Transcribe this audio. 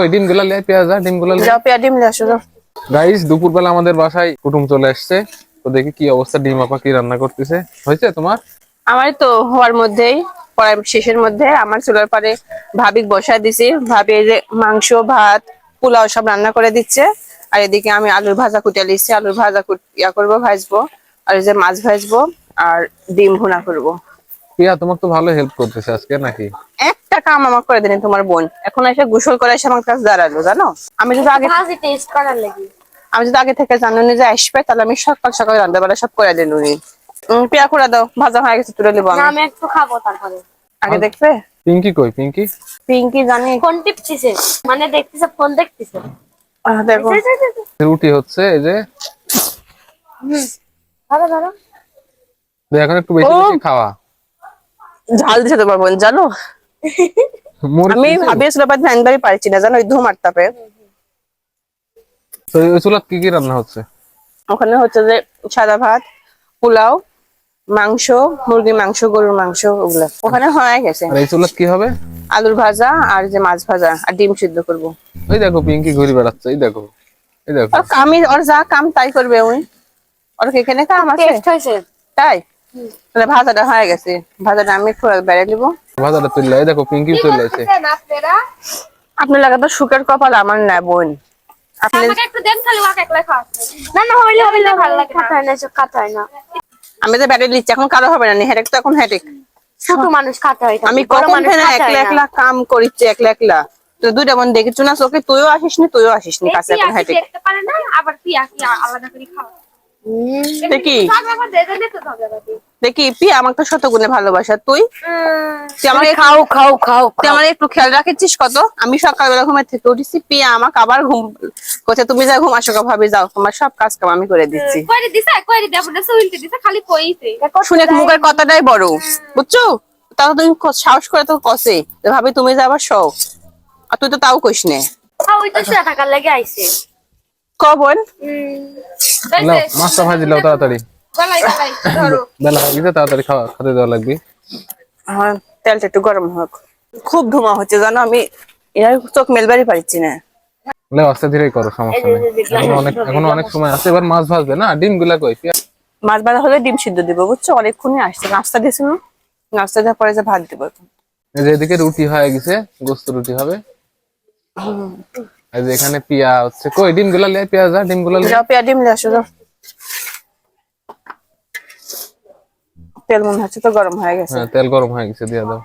কই ডিমগুলা লে পেঁয়াজ ডিমগুলা লে যাও পেঁয়াজ ডিম নিয়ে আসো। গাইস দুপুরবেলা আমাদের বাসায় কুটুম চলে আসছে, তো দেখি কি অবস্থা, ডিম আপা কি রান্না করতেছে। হয়েছে তোমার? আমার তো হওয়ার মধ্যেই প্রায় শেষের মধ্যে আমার চুলার পারে ভাবি বসায় দিছি। ভাবি এই যে মাংস ভাত পোলাও সব রান্না করে দিচ্ছে, আর এদিকে আমি আলুর ভাজা কুটিয়ে দিচ্ছি। আলুর ভাজা ইয়া করবো, ভাজবো, আর এই যে মাছ ভাজবো, আর ডিম ভুনা করবো। প্রিয়া তোমার তো ভালো হেল্প করতেছে আজকে নাকি? একটা কাম আমার করে দেনি তোমার বোন, এখন এসে গোসল করে এসে আমার কাছে দাঁড়ালো জানো। আমি যদি আগে ভাজি টেস্ট করার লাগি আমি যদি আগে থেকে জানুনি যে আসবে, তাহলে আমি সকাল সকাল রান্না বান্না সব করে দিন উনি। পেঁয়া করে দাও, ভাজা হয়ে গেছে, তুলে নিবো না, আমি। আমি একটু খাবো তারপরে। আগে দেখবে পিঙ্কি কই পিঙ্কি? পিঙ্কি জানি ফোন টিপছিছে, মানে দেখতেছে, ফোন দেখতেছে। দেখো রুটি হচ্ছে এই যে, ধরো ধরো। এখন একটু বেশি ও! বেশি খাওয়া। ঝাল দিছে তোমার বোন জানো। মরিচ আমি দিছো? ভাবিয়েছিলাম বাট ভ্যানবাড়ি পারছি না জানো, ওই ধুমার তাপে। তো ওই চুলাত কি কি রান্না হচ্ছে? ওখানে হচ্ছে যে সাদা ভাত, পোলাও, মাংস, মুরগির মাংস, গরুর মাংস, ওগুলো ওখানে হয়ে গেছে। আর এই চুলাত কি হবে? আলুর ভাজা আর যে মাছ ভাজা আর ডিম সিদ্ধ করবো। ওই দেখো পিঙ্কি ঘুরে বেড়াচ্ছে, এই দেখো এই দেখো। আর কামই ওর যা কাম তাই করবে উনি, ওর কি এখানে কাম আছে টেস্ট হয়েছে। তাই? তাহলে ভাজাটা হয়ে গেছে, ভাজাটা আমি একটু বেড়ে নিবো। ভাজাটা তুললে, এই দেখো পিঙ্কি চলে আসে। আপনারা আপনার লাগা তো সুখের কপাল, আমার না বোন। আপনি আমাকে একটু দেন, খালি ওকে একলা খাওয়া। না না, হইলে হইলে ভালো লাগে, খাতা হয় না, সব খাতা হয় না। আমি যে বেড়ে নিচ্ছি, এখন কারো হবে না, হেডেক তো এখন হেডেক। ছোট মানুষ খাতা হয়, আমি বড় কখন মানুষ থেকে খাতা একলা হয় না। একলা কাম করিচ্ছি, একলা একলা। তো দুইটা বোন দেখেছো না চোখে, তুইও আসিস নি তুইও আসিস নি, কাছে এখন হেডেক। দেখতে পারে না, আবার পিয়া কি আলাদা করে খাওয়া। দেখি ঝগড়া করে দেন তো ঝগড়া। দেখি পিয়া আমাকে তো শত গুণে ভালোবাসা, তুই তুই আমার খাও খাও খাও। তুই আমার একটু খেয়াল রাখেছিস কত। আমি সকালবেলা ঘুমের থেকে উঠেছি, পিয়া আমাকে আবার ঘুম কোথায়, তুমি যা ঘুম আসো গো ভাবি, যাও তোমার সব কাজ কাম আমি করে দিচ্ছি। কইরে দিছে, কইরে দেব না, সুইলতে দিছে, খালি কইছে। শুনে মুখের কথাটাই বড়, বুঝছো? তাও তুমি সাহস করে তো কসে ভাবি তুমি যা আবার শো, আর তুই তো তাও কইস নে। হ্যাঁ, ওই তো শুয়ে থাকার লাগে আইছে। কবন নাও, মাছটা ভাজি দাও তাড়াতাড়ি, গলাই গলাই ধরো। বেলা হয়ে গেছে, তাড়াতাড়ি খাওয়া খেতে দেওয়া লাগবে। হ্যাঁ, তেলটা একটু গরম হোক। খুব ধোঁয়া হচ্ছে জানো, আমি এর চোখ মেলবারই পারছি না। লে আস্তে ধীরে করো, সমস্যা নেই, এখনো অনেক সময় আছে। এবার মাছ ভাজবে না, ডিম গুলা কই? মাছ ভাজা হলে ডিম সিদ্ধ দিব, বুঝছো? অনেকক্ষণই আসছে, নাস্তা দিয়েছিল, নাস্তা দেওয়ার পরে যে ভাত দিব। এই যে এদিকে রুটি হয়ে গেছে, গোস্ত রুটি হবে। এই যে এখানে পিয়া হচ্ছে, কই ডিম গুলা লে পেঁয়াজ ডিম গুলা লে। যাও পেঁয়াজ ডিম নিয়ে আসো যাও। তেল মনে হচ্ছে তো গরম হয়ে গেছে। হ্যাঁ তেল গরম হয়ে গেছে, দিয়ে দাও।